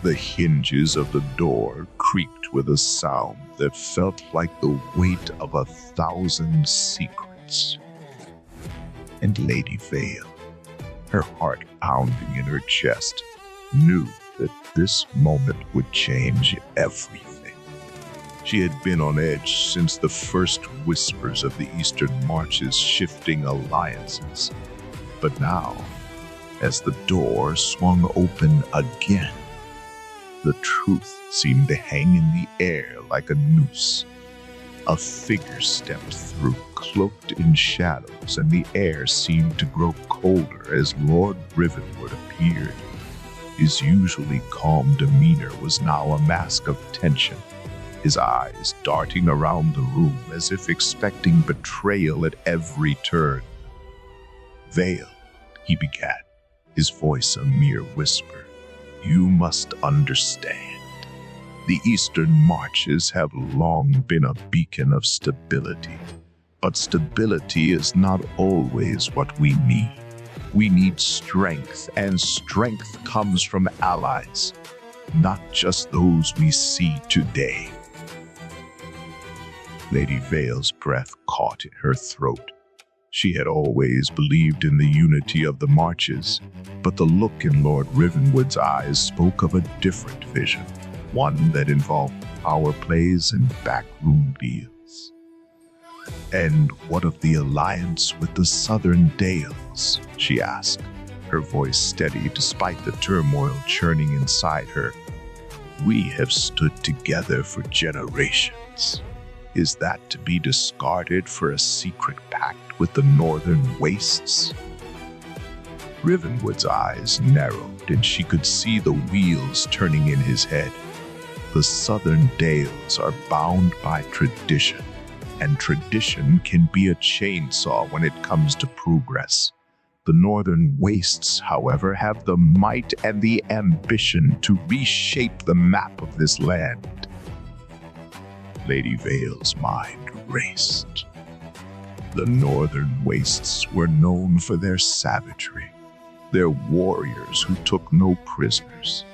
The hinges of the door creaked with a sound that felt like the weight of 1,000 secrets. And Lady Vale, her heart pounding in her chest, knew that this moment would change everything. She had been on edge since the first whispers of the Eastern March's shifting alliances. But now, as the door swung open again, the truth seemed to hang in the air like a noose. A figure stepped through, cloaked in shadows, and the air seemed to grow colder as Lord Rivenwood appeared. His usually calm demeanor was now a mask of tension, his eyes darting around the room as if expecting betrayal at every turn. "Vale," he began, his voice a mere whisper, "you must understand. The Eastern Marches have long been a beacon of stability. But stability is not always what we need. We need strength, and strength comes from allies, not just those we see today." Lady Vale's breath caught in her throat. She had always believed in the unity of the Marches, but the look in Lord Rivenwood's eyes spoke of a different vision. One that involved power plays and backroom deals. "And what of the alliance with the Southern Dales?" she asked, her voice steady despite the turmoil churning inside her. "We have stood together for generations. Is that to be discarded for a secret pact with the Northern Wastes?" Rivenwood's eyes narrowed, and she could see the wheels turning in his head. The Southern Dales are bound by tradition, and tradition can be a chainsaw when it comes to progress. The Northern Wastes, however, have the might and the ambition to reshape the map of this land. Lady Vale's mind raced. The Northern Wastes were known for their savagery, their warriors who took no prisoners.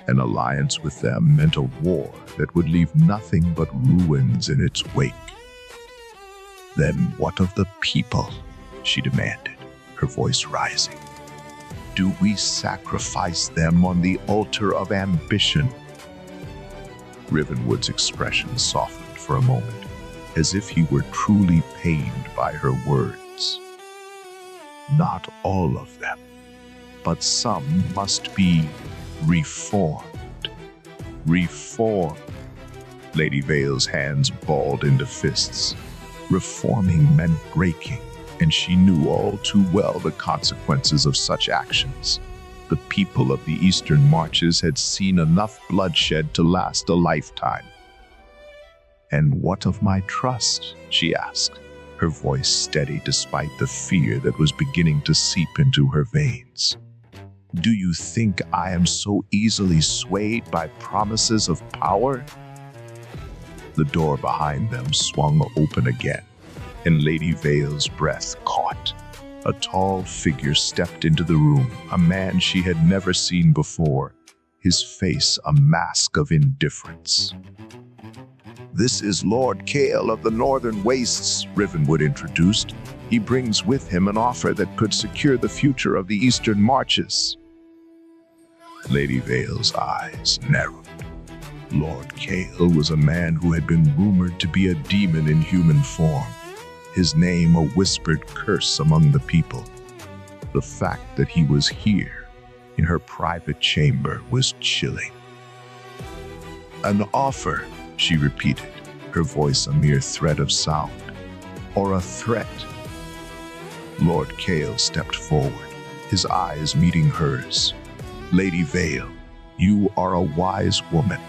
An alliance with them meant a war that would leave nothing but ruins in its wake. "Then what of the people?" she demanded, her voice rising. "Do we sacrifice them on the altar of ambition?" Rivenwood's expression softened for a moment, as if he were truly pained by her words. "Not all of them, but some must be reformed." Reform. Lady Vale's hands balled into fists. Reforming meant breaking, and she knew all too well the consequences of such actions. The people of the Eastern Marches had seen enough bloodshed to last a lifetime. "And what of my trust?" she asked, her voice steady despite the fear that was beginning to seep into her veins. "Do you think I am so easily swayed by promises of power?" The door behind them swung open again, and Lady Vale's breath caught. A tall figure stepped into the room, a man she had never seen before, his face a mask of indifference. "This is Lord Kale of the Northern Wastes," Rivenwood introduced. "He brings with him an offer that could secure the future of the Eastern Marches." Lady Vale's eyes narrowed. Lord Kale was a man who had been rumored to be a demon in human form, his name a whispered curse among the people. The fact that he was here, in her private chamber, was chilling. "An offer," she repeated, her voice a mere thread of sound. "Or a threat?" Lord Kale stepped forward, his eyes meeting hers. "Lady Vale, you are a wise woman.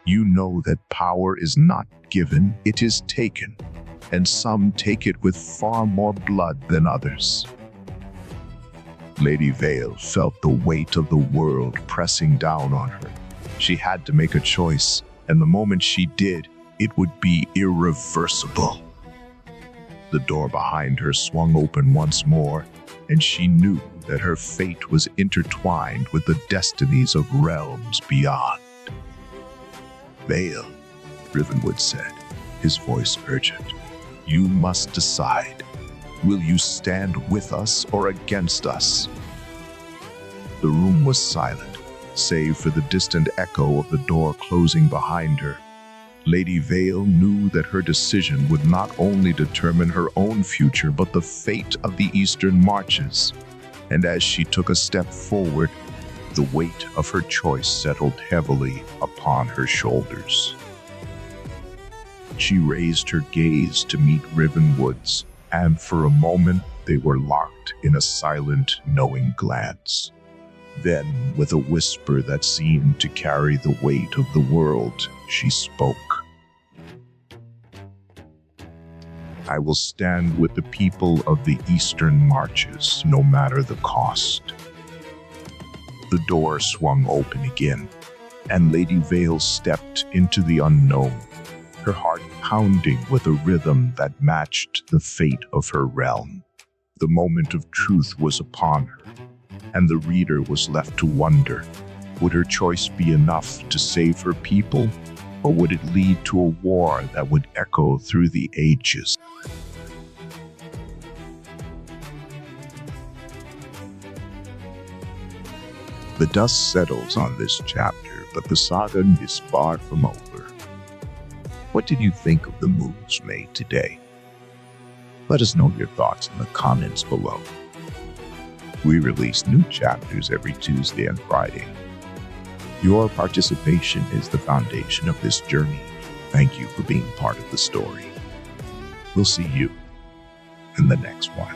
You know that power is not given, it is taken, and some take it with far more blood than others." Lady Vale felt the weight of the world pressing down on her. She had to make a choice, and the moment she did, it would be irreversible. The door behind her swung open once more, and she knew that her fate was intertwined with the destinies of realms beyond. Vale, Rivenwood said, his voice urgent. You must decide. Will you stand with us or against us? The room was silent, save for the distant echo of the door closing behind her. Lady Vale knew that her decision would not only determine her own future, but the fate of the Eastern Marches. And as she took a step forward, the weight of her choice settled heavily upon her shoulders. She raised her gaze to meet Rivenwood's, and for a moment they were locked in a silent, knowing glance. Then, with a whisper that seemed to carry the weight of the world, she spoke. I will stand with the people of the Eastern Marches, no matter the cost. The door swung open again, and Lady Vale stepped into the unknown, her heart pounding with a rhythm that matched the fate of her realm. The moment of truth was upon her, and the reader was left to wonder, would her choice be enough to save her people, or would it lead to a war that would echo through the ages? The dust settles on this chapter, but the saga is far from over. What did you think of the moves made today? Let us know your thoughts in the comments below. We release new chapters every Tuesday and Friday. Your participation is the foundation of this journey. Thank you for being part of the story. We'll see you in the next one.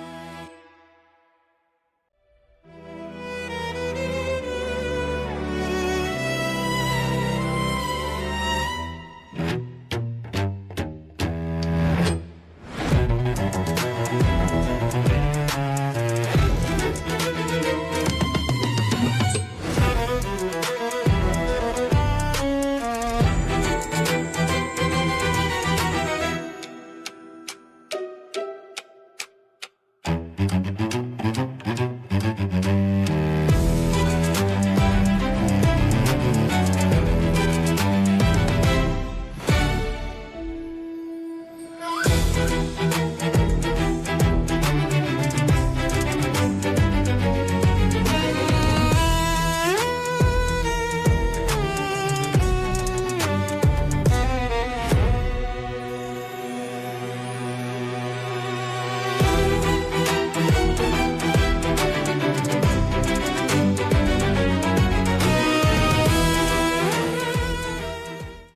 Thank you.